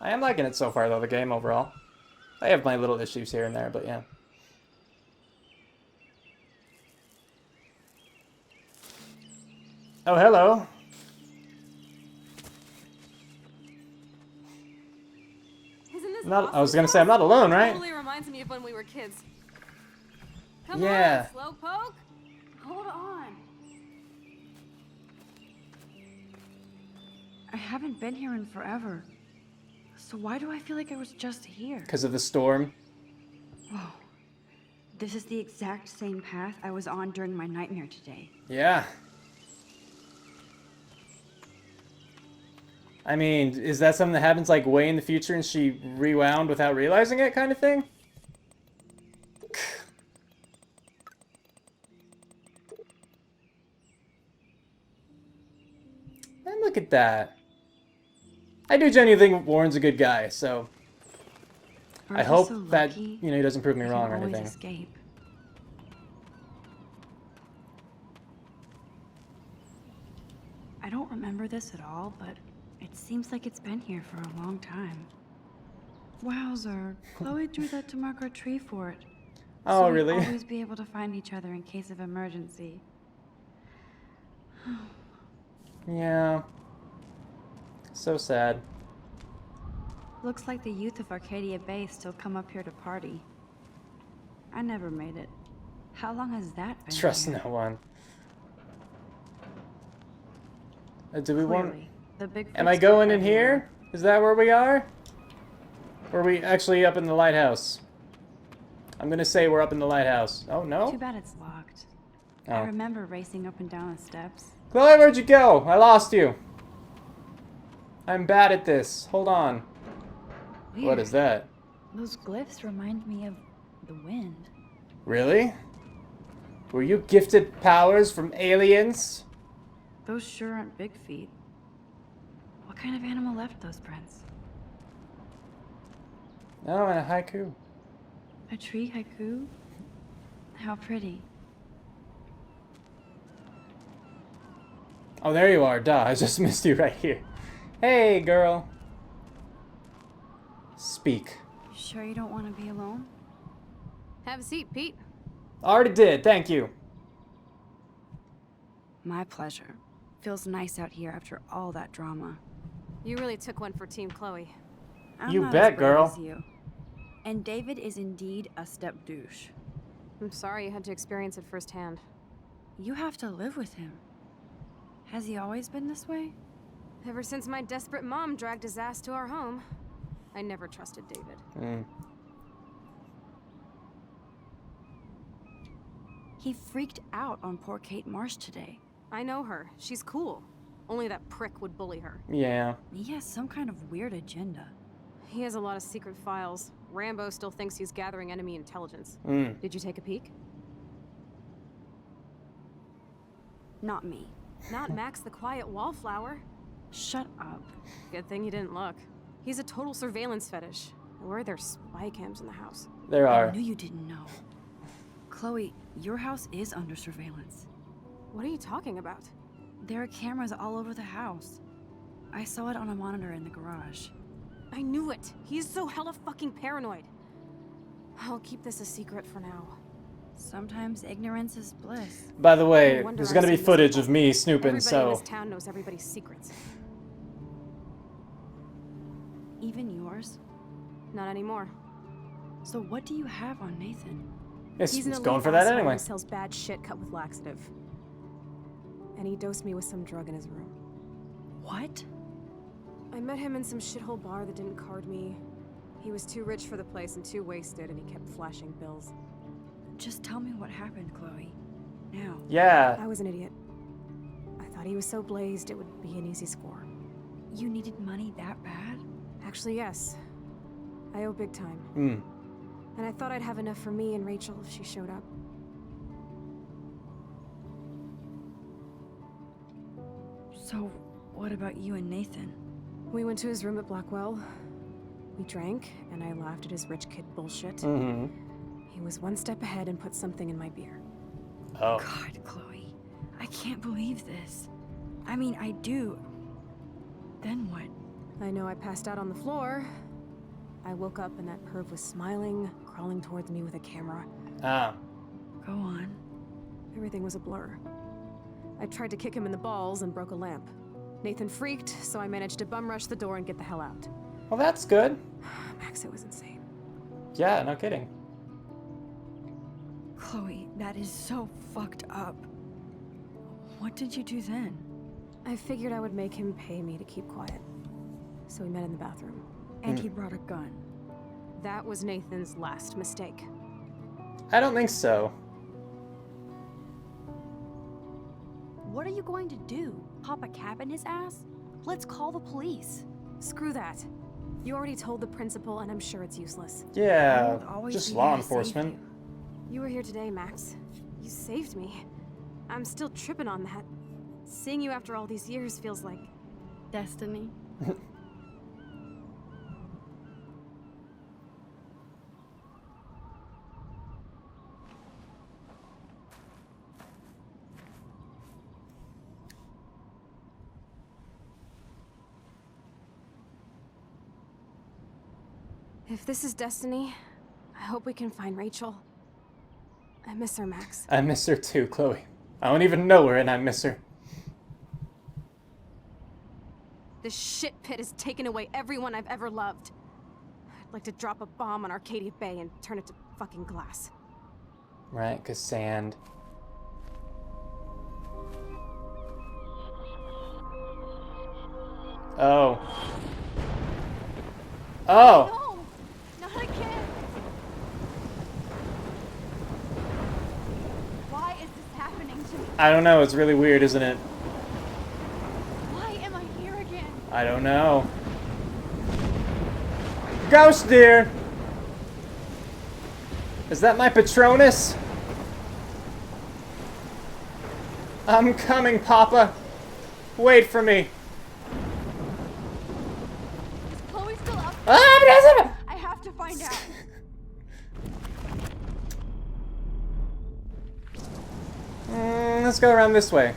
I am liking it so far, though, the game overall. I have my little issues here and there, but yeah. Oh, hello. Isn't this Not, awesome I was gonna say, sauce? I'm not alone, right? Totally reminds me of when we were kids. Come Yeah. on, Slowpoke. Hold on. I haven't been here in forever. So why do I feel like I was just here? Because of the storm. Whoa. This is the exact same path I was on during my nightmare today. Yeah. I mean, is that something that happens like way in the future and she rewound without realizing it kind of thing? And look at that. I do genuinely think Warren's a good guy, so I hope so that, lucky, you know, he doesn't prove me I wrong can or always anything. escape. I don't remember this at all, but it seems like it's been here for a long time. Wowzer, Chloe drew that to mark our tree fort. Oh, so we'd really? always be able to find each other in case of emergency. Yeah. So sad. Looks like the youth of Arcadia Bay still come up here to party. I never made it. How long has that been? Trust here? no one. Do we want... Clearly, the big Am I going in here? Is that where we are? Or are we actually up in the lighthouse? I'm gonna say we're up in the lighthouse. Oh, no? Too bad it's locked. Oh. I remember racing up and down the steps. Chloe, where'd you go? I lost you. I'm bad at this. Hold on. Weird. What is that? Those glyphs remind me of the wind. Really? Were you gifted powers from aliens? Those sure aren't big feet. What kind of animal left those prints? Oh, and a haiku. A tree haiku? How pretty. Oh, there you are. Duh, I just missed you right here. Hey, girl. Speak. You sure you don't want to be alone? Have a seat, Pete. Already did, thank you. My pleasure. Feels nice out here after all that drama. You really took one for Team Chloe. I'm You not bet, as brave girl. as you. And David is indeed a step douche. I'm sorry you had to experience it firsthand. You have to live with him. Has he always been this way? Ever since my desperate mom dragged his ass to our home, I never trusted David. He freaked out on poor Kate Marsh today. I know her. She's cool. Only that prick would bully her. Yeah. He has some kind of weird agenda. He has a lot of secret files. Rambo still thinks he's gathering enemy intelligence. Did you take a peek? Not me. Not Max the Quiet Wallflower. Shut up. Good thing you didn't look. He's a total surveillance fetish. Where are there spy cams in the house? There I are. knew you didn't know. Chloe, your house is under surveillance. What are you talking about? There are cameras all over the house. I saw it on a monitor in the garage. I knew it. He's so hella fucking paranoid. I'll keep this a secret for now. Sometimes ignorance is bliss. By the way, No wonder there's I gonna be see this footage all. of me snooping, Everybody in this so... town knows everybody's secrets. Even yours? Not anymore. So what do you have on Nathan? It's, He's an it's elite going for that asshole anyway. who sells bad shit cut with laxative. And he dosed me with some drug in his room. What? I met him in some shithole bar that didn't card me. He was too rich for the place and too wasted, and he kept flashing bills. Just tell me what happened, Chloe. Now. Yeah. I was an idiot. I thought he was so blazed it would be an easy score. You needed money that bad? Actually, yes. I owe big time. And I thought I'd have enough for me and Rachel if she showed up. So, what about you and Nathan? We went to his room at Blackwell. We drank, and I laughed at his rich kid bullshit. He was one step ahead and put something in my beer. Oh. God, Chloe. I can't believe this. I mean, I do. Then what? I know I passed out on the floor. I woke up and that perv was smiling, crawling towards me with a camera. Ah. Go on. Everything was a blur. I tried to kick him in the balls and broke a lamp. Nathan freaked, so I managed to bum rush the door and get the hell out. Well, that's good. Max, it was insane. Yeah, no kidding. Chloe, that is so fucked up. What did you do then? I figured I would make him pay me to keep quiet. So we met in the bathroom. And he brought a gun. That was Nathan's last mistake. I don't think so. What are you going to do? Pop a cap in his ass? Let's call the police. Screw that. You already told the principal, and I'm sure it's useless. Yeah, won't always just be law there to save enforcement. You were here today, Max. You saved me. I'm still tripping on that. Seeing you after all these years feels like... Destiny. If this is destiny, I hope we can find Rachel. I miss her, Max. I miss her too, Chloe. I don't even know her and I miss her. This shit pit has taken away everyone I've ever loved. I'd like to drop a bomb on Arcadia Bay and turn it to fucking glass. Right, 'cause sand. Oh. Oh! No, not again. Why is this happening to me? I don't know, it's really weird, isn't it? Why am I here again? I don't know. Ghost dear! Is that my Patronus? I'm coming, Papa. Wait for me. Is Chloe still up? Ah, I have to find out. let's go around this way.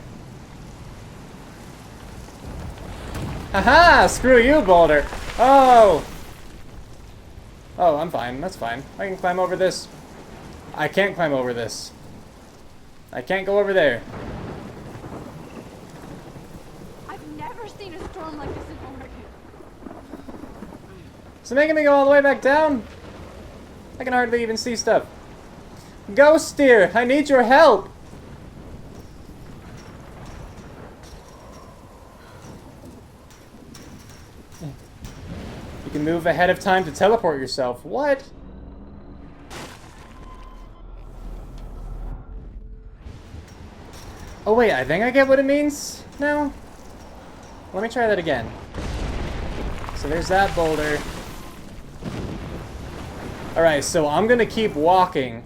Haha! Screw you, Boulder. Oh! Oh, I'm fine. That's fine. I can climb over this. I can't climb over this. I can't go over there. I've never seen a storm like this in Oregon. Is it making me go all the way back down? I can hardly even see stuff. Ghost dear, I need your help. You can move ahead of time to teleport yourself. What? Oh wait, I think I get what it means now. Let me try that again. So there's that boulder. Alright, so I'm gonna keep walking.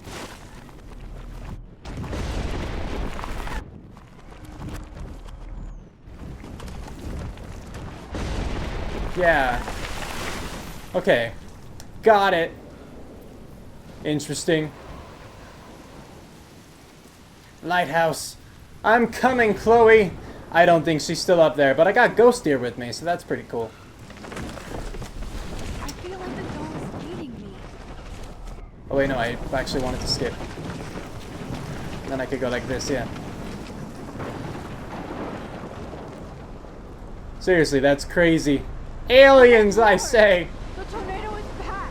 Yeah. Okay. Got it. Interesting. Lighthouse. I'm coming, Chloe. I don't think she's still up there, but I got Ghost Deer with me, so that's pretty cool. I feel like the dome is eating me. Oh wait, no, I actually wanted to skip. Then I could go like this, yeah. Seriously, that's crazy. Aliens, I say! The tornado is back.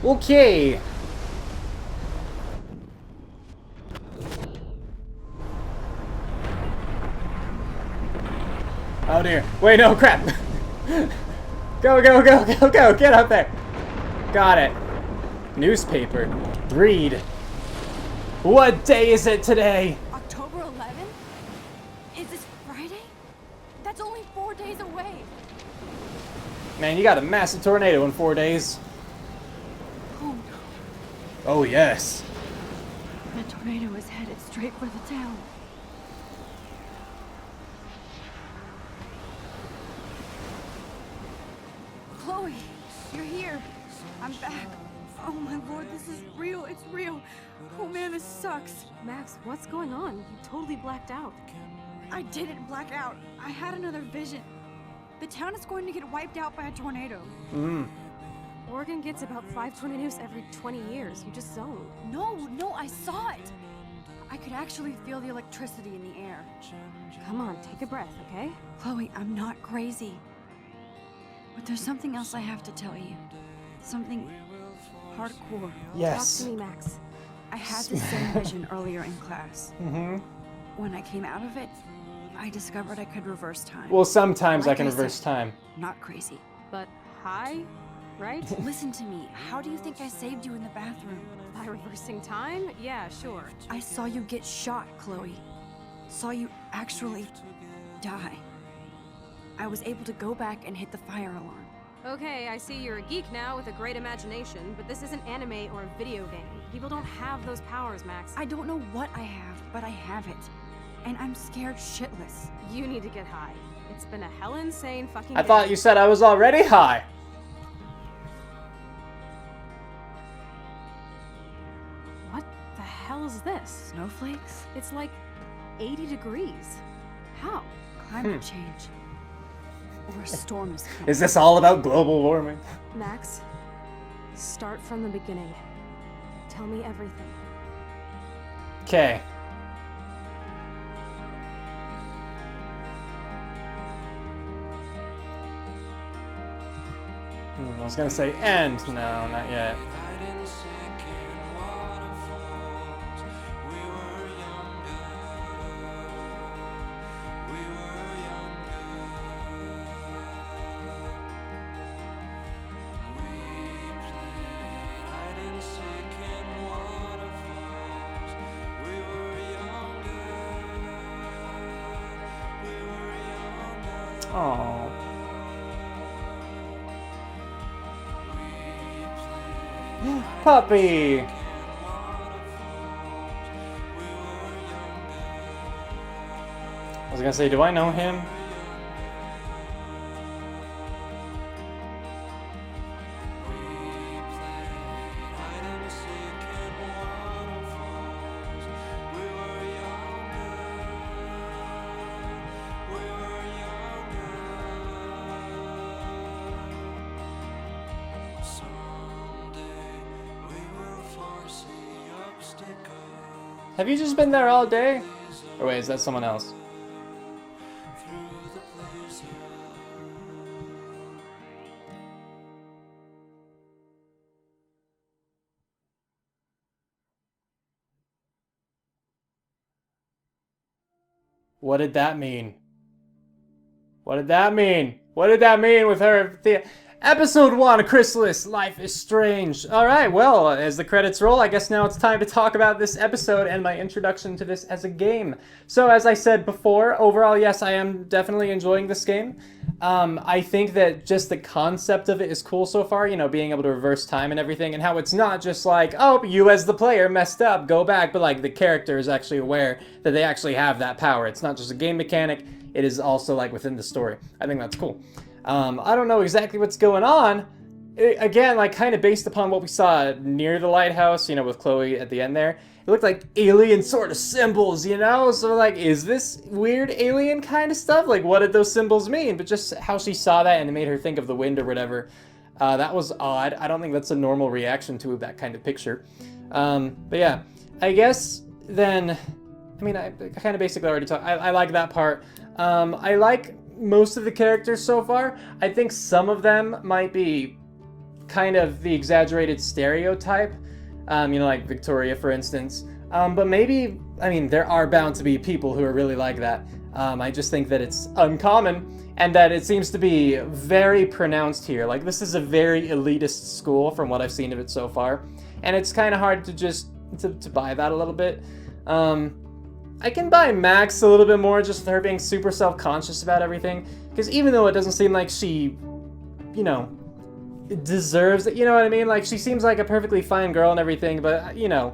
Okay. Oh dear. Wait, no, crap. Go, go, go, go, go. Get up there. Got it. Newspaper. Read. What day is it today? October 11th? Is this Friday? That's only 4 days away. Man, you got a massive tornado in 4 days. Oh no. Oh, yes. The tornado is headed straight for the town. Chloe. you're here. I'm back. Oh my lord, this is real. It's real. Oh man, this sucks. Max, what's going on? You totally blacked out. I didn't black out. I had another vision. The town is going to get wiped out by a tornado. Oregon gets about 5 tornadoes every 20 years. You just zoned. No, I saw it. I could actually feel the electricity in the air. Come on, take a breath, okay? Chloe, I'm not crazy. But there's something else I have to tell you. Something hardcore. Yes. Talk to me, Max. I had the same vision earlier in class. When I came out of it, I discovered I could reverse time. Well, sometimes Like I can I reverse said. time. Not crazy. But high, right? Listen to me. How do you think I saved you in the bathroom? By reversing time? Yeah, sure. I saw you get shot, Chloe. Saw you actually die. I was able to go back and hit the fire alarm. Okay, I see you're a geek now with a great imagination, but this isn't anime or a video game. People don't have those powers, Max. I don't know what I have, but I have it. And I'm scared shitless. You need to get high. It's been a hell insane fucking I day. thought you said I was already high. What the hell is this? Snowflakes? It's like 80 degrees. How? Climate change. Or a storm is coming. Is this all about global warming? Max, start from the beginning. Tell me everything. Okay. I was gonna say end. No, not yet. Oh. Puppy. I was gonna say, do I know him? Have you just been there all day? Or wait, is that someone else? What did that mean? What did that mean? What did that mean with her? Episode 1, Chrysalis, Life is Strange. Alright, well, as the credits roll, I guess now it's time to talk about this episode and my introduction to this as a game. So, as I said before, overall, yes, I am definitely enjoying this game. I think that just the concept of it is cool so far, you know, being able to reverse time and everything, and how it's not just like, oh, you as the player messed up, go back, but like the character is actually aware that they actually have that power. It's not just a game mechanic, it is also like within the story. I think that's cool. I don't know exactly what's going on. Again, like kind of based upon what we saw near the lighthouse, you know, with Chloe at the end there. It looked like alien sort of symbols, you know? So like, is this weird alien kind of stuff? Like, what did those symbols mean? But just how she saw that and it made her think of the wind or whatever. That was odd. I don't think that's a normal reaction to that kind of picture. But yeah, I guess then, I mean, I kind of basically already talked. I like that part. I like most of the characters so far. I think some of them might be kind of the exaggerated stereotype, you know, like Victoria, for instance. But maybe, I mean, there are bound to be people who are really like that. I just think that it's uncommon and that it seems to be very pronounced here. Like, this is a very elitist school from what I've seen of it so far. And it's kind of hard to just, to buy that a little bit. I can buy Max a little bit more just with her being super self-conscious about everything. Because even though it doesn't seem like she, you know, deserves it, you know what I mean? Like, she seems like a perfectly fine girl and everything, but, you know,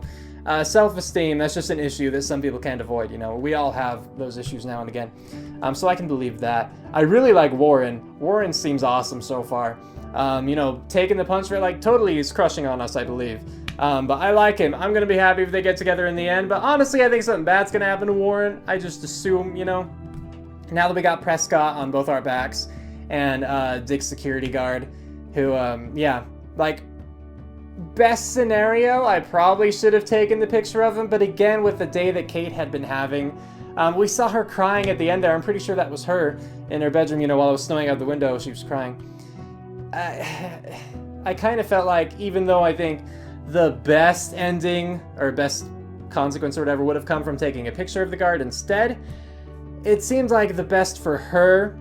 Self-esteem, that's just an issue that some people can't avoid, you know. We all have those issues now and again. So I can believe that. I really like Warren. Warren seems awesome so far. You know, taking the punch for like totally is crushing on us, I believe. But I like him. I'm going to be happy if they get together in the end. But honestly, I think something bad's going to happen to Warren. I just assume, you know, now that we got Prescott on both our backs and Dick's security guard, who, yeah, like, best scenario, I probably should have taken the picture of him. But again, with the day that Kate had been having, we saw her crying at the end there. I'm pretty sure that was her in her bedroom, you know, while it was snowing out the window, she was crying. I kind of felt like, even though I think the best ending or best consequence or whatever would have come from taking a picture of the guard instead, it seems like the best for her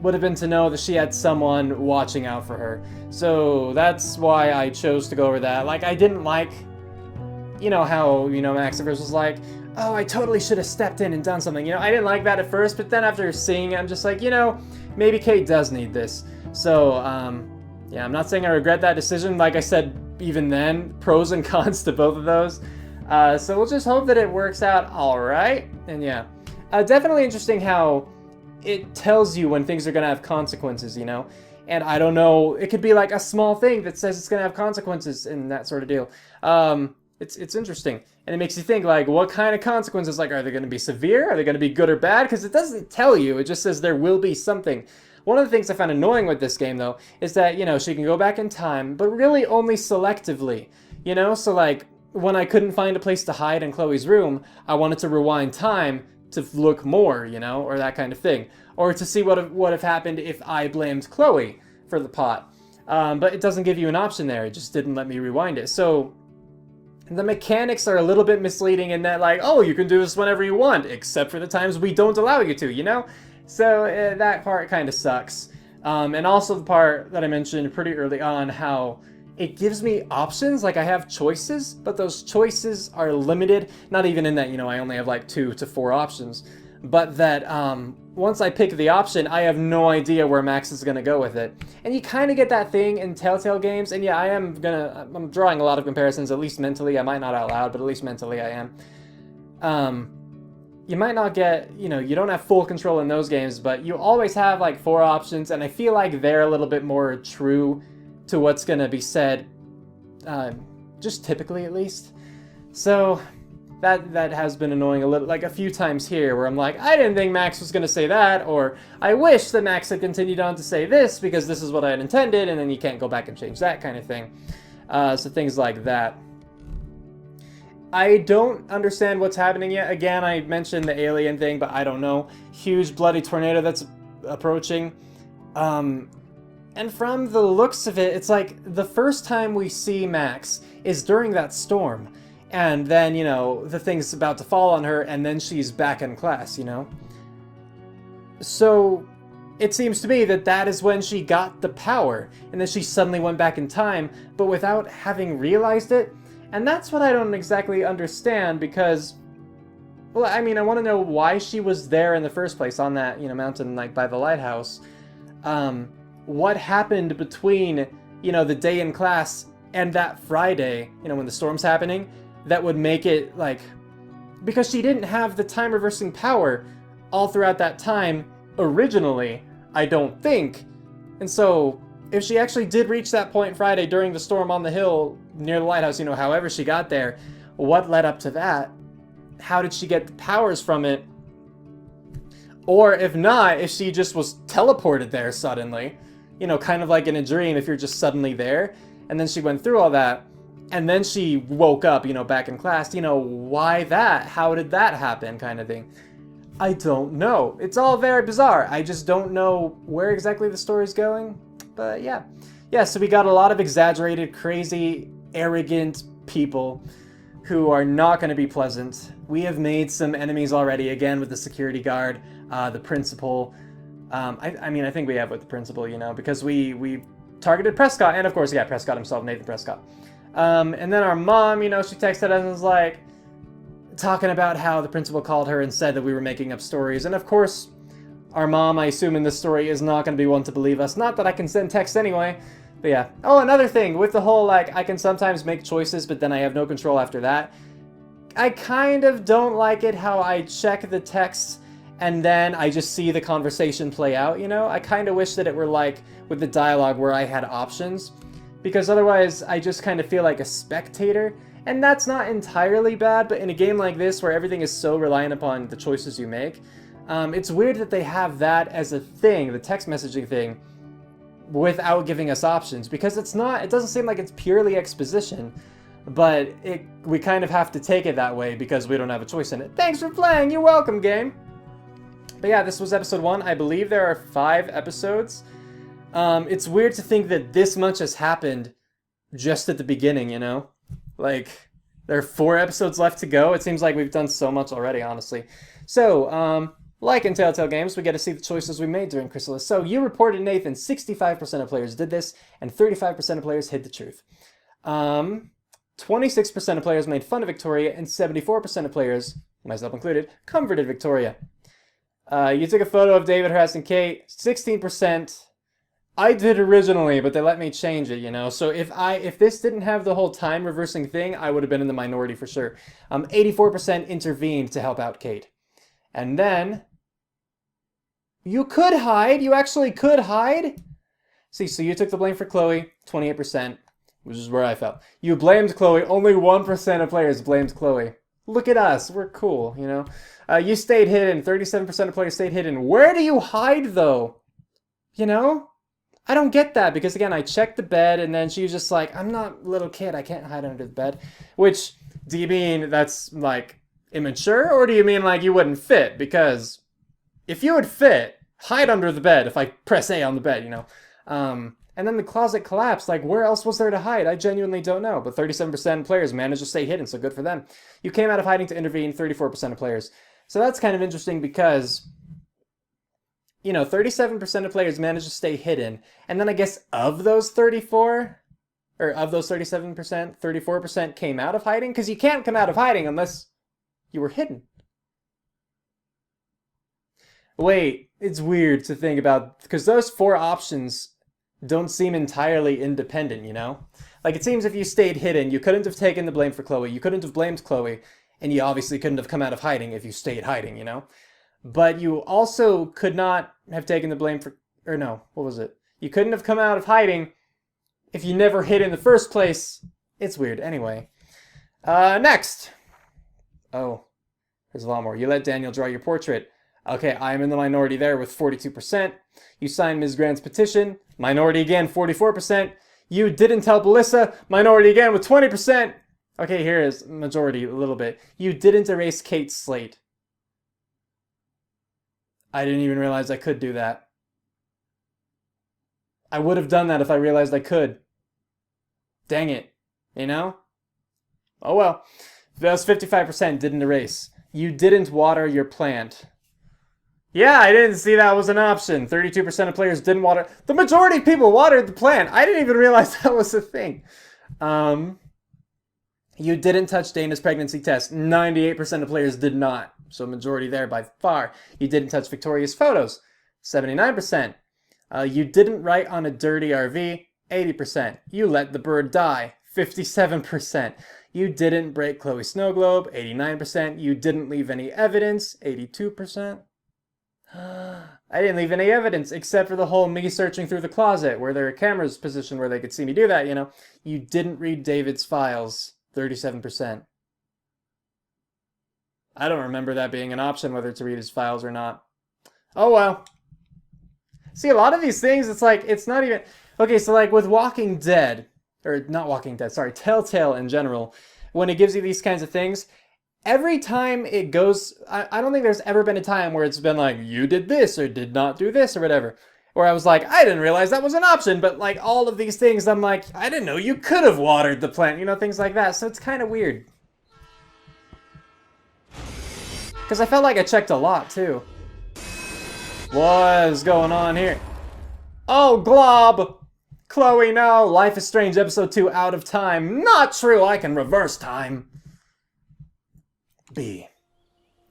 would have been to know that she had someone watching out for her. So that's why I chose to go over that. Like, I didn't like, you know, how, you know, Max at first was like, oh, I totally should have stepped in and done something. You know, I didn't like that at first, but then after seeing it, I'm just like, you know, maybe Kate does need this. So, yeah, I'm not saying I regret that decision. Like I said, even then, pros and cons to both of those. So we'll just hope that it works out all right. And yeah, definitely interesting how it tells you when things are going to have consequences, you know? And I don't know, it could be like a small thing that says it's going to have consequences and that sort of deal. It's interesting. And it makes you think, like, what kind of consequences? Like, are they going to be severe? Are they going to be good or bad? Because it doesn't tell you. It just says there will be something. One of the things I found annoying with this game, though, is that, you know, she can go back in time, but really only selectively, you know? So, like, when I couldn't find a place to hide in Chloe's room, I wanted to rewind time to look more, you know, or that kind of thing. Or to see what would have happened if I blamed Chloe for the pot. But it doesn't give you an option there. It just didn't let me rewind it. So the mechanics are a little bit misleading in that, like, oh, you can do this whenever you want, except for the times we don't allow you to, you know? So that part kind of sucks. And also the part that I mentioned pretty early on, how it gives me options, like I have choices, but those choices are limited. Not even in that, you know, I only have like 2 to 4 options, but that once I pick the option, I have no idea where Max is gonna go with it. And you kind of get that thing in Telltale games, and yeah, I'm drawing a lot of comparisons, at least mentally. I might not out loud, but at least mentally I am. You might not get, you know, you don't have full control in those games, but you always have like 4 options, and I feel like they're a little bit more true to what's gonna be said, just typically at least. So that has been annoying a little, like a few times here, where I'm like, I didn't think Max was gonna say that, or I wish that Max had continued on to say this because this is what I had intended, and then you can't go back and change that kind of thing. So things like that. I don't understand what's happening yet. Again, I mentioned the alien thing, but I don't know. Huge bloody tornado that's approaching. And from the looks of it, it's like the first time we see Max is during that storm. And then, you know, the thing's about to fall on her, and then she's back in class, you know? So it seems to me that that is when she got the power, and then she suddenly went back in time, but without having realized it. And that's what I don't exactly understand, because, well, I mean, I want to know why she was there in the first place on that, you know, mountain, like, by the lighthouse. What happened between, you know, the day in class and that Friday, you know, when the storm's happening, that would make it, like, because she didn't have the time reversing power all throughout that time originally, I don't think. And so if she actually did reach that point Friday during the storm on the hill near the lighthouse, you know, however she got there, what led up to that? How did she get the powers from it? Or if not, if she just was teleported there suddenly, you know, kind of like in a dream, if you're just suddenly there, and then she went through all that, and then she woke up, you know, back in class, you know, why that? How did that happen, kind of thing? I don't know. It's all very bizarre. I just don't know where exactly the story's going. But yeah. Yeah, so we got a lot of exaggerated, crazy, arrogant people who are not going to be pleasant. We have made some enemies already, again, with the security guard, the principal. I mean, I think we have with the principal, you know, because we targeted Prescott, and of course, yeah, Prescott himself, Nathan Prescott. And then our mom, you know, she texted us and was like, talking about how the principal called her and said that we were making up stories. And of course, our mom, I assume in this story, is not going to be one to believe us. Not that I can send text anyway, but yeah. Oh, another thing, with the whole, like, I can sometimes make choices, but then I have no control after that. I kind of don't like it how I check the text and then I just see the conversation play out, you know? I kind of wish that it were like with the dialogue where I had options, because otherwise I just kind of feel like a spectator, and that's not entirely bad, but in a game like this where everything is so reliant upon the choices you make, it's weird that they have that as a thing, the text messaging thing, without giving us options, because it doesn't seem like it's purely exposition, but we kind of have to take it that way because we don't have a choice in it. Thanks for playing, you're welcome, game! But yeah, this was episode 1. I believe there are 5 episodes. It's weird to think that this much has happened just at the beginning, you know? Like, there are 4 episodes left to go. It seems like we've done so much already, honestly. So, like in Telltale Games, we get to see the choices we made during Chrysalis. So, you reported, Nathan, 65% of players did this, and 35% of players hid the truth. 26% of players made fun of Victoria, and 74% of players, myself included, comforted Victoria. You took a photo of David harassing Kate, 16%. I did originally, but they let me change it, you know? So if this didn't have the whole time reversing thing, I would have been in the minority for sure. 84% intervened to help out Kate. And then, you could hide. You actually could hide. See, so you took the blame for Chloe, 28%, which is where I fell. You blamed Chloe. Only 1% of players blamed Chloe. Look at us. We're cool, you know? You stayed hidden. 37% of players stayed hidden. Where do you hide, though? You know? I don't get that, because, again, I checked the bed, and then she was just like, I'm not a little kid. I can't hide under the bed. Which, do you mean that's, like, immature? Or do you mean, like, you wouldn't fit? Because if you would fit, hide under the bed if I press A on the bed, you know? And then the closet collapsed. Like, where else was there to hide? I genuinely don't know. But 37% of players managed to stay hidden, so good for them. You came out of hiding to intervene, 34% of players. So that's kind of interesting because, you know, 37% of players managed to stay hidden. And then I guess of those 34, or of those 37%, 34% came out of hiding. Because you can't come out of hiding unless you were hidden. Wait, it's weird to think about, because those 4 options don't seem entirely independent, you know? Like, it seems if you stayed hidden, you couldn't have taken the blame for Chloe, you couldn't have blamed Chloe, and you obviously couldn't have come out of hiding if you stayed hiding, you know? But you also could not have taken the blame for, or no, what was it? You couldn't have come out of hiding if you never hid in the first place. It's weird. Anyway. Next. Oh, there's a lot more. You let Daniel draw your portrait. Okay, I'm in the minority there with 42%. You signed Ms. Grant's petition. Minority again, 44%. You didn't help Alyssa. Minority again with 20%. Okay, here is majority a little bit. You didn't erase Kate's slate. I didn't even realize I could do that. I would have done that if I realized I could. Dang it. You know? Oh well. Those 55% didn't erase. You didn't water your plant. Yeah, I didn't see that was an option. 32% of players didn't water. The majority of people watered the plant. I didn't even realize that was a thing. You didn't touch Dana's pregnancy test. 98% of players did not. So majority there by far. You didn't touch Victoria's photos. 79%. You didn't write on a dirty RV. 80%. You let the bird die. 57%. You didn't break Chloe's snow globe. 89%. You didn't leave any evidence. 82%. I didn't leave any evidence except for the whole me searching through the closet where there are cameras positioned where they could see me do that, you know. You didn't read David's files. 37%. I don't remember that being an option whether to read his files or not. Oh well. See, a lot of these things, it's like, it's not even... Okay, so like with Walking Dead, or not Walking Dead, sorry, Telltale in general, when it gives you these kinds of things, every time it goes... I don't think there's ever been a time where it's been like, you did this or did not do this or whatever. Where I was like, I didn't realize that was an option, but like all of these things, I'm like, I didn't know you could have watered the plant, you know, things like that. So it's kind of weird. Because I felt like I checked a lot, too. What is going on here? Oh, Glob! Chloe, no! Life is Strange Episode 2 out of time. Not true, I can reverse time. B.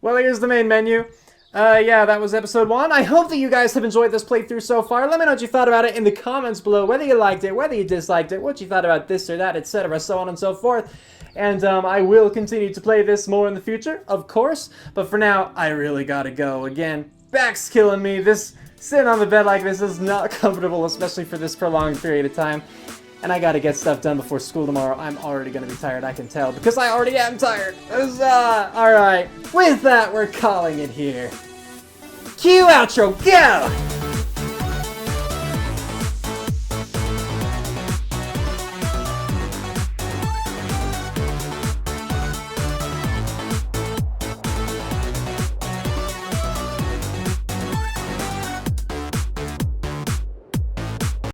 Well, here's the main menu. Yeah, that was episode 1. I hope that you guys have enjoyed this playthrough so far. Let me know what you thought about it in the comments below, whether you liked it, whether you disliked it, what you thought about this or that, etc., so on and so forth. And I will continue to play this more in the future, of course. But for now, I really gotta go. Again, back's killing me. This sitting on the bed like this is not comfortable, especially for this prolonged period of time. And I gotta get stuff done before school tomorrow. I'm already gonna be tired, I can tell, because I already am tired. Alright, with that, we're calling it here. Cue outro, go!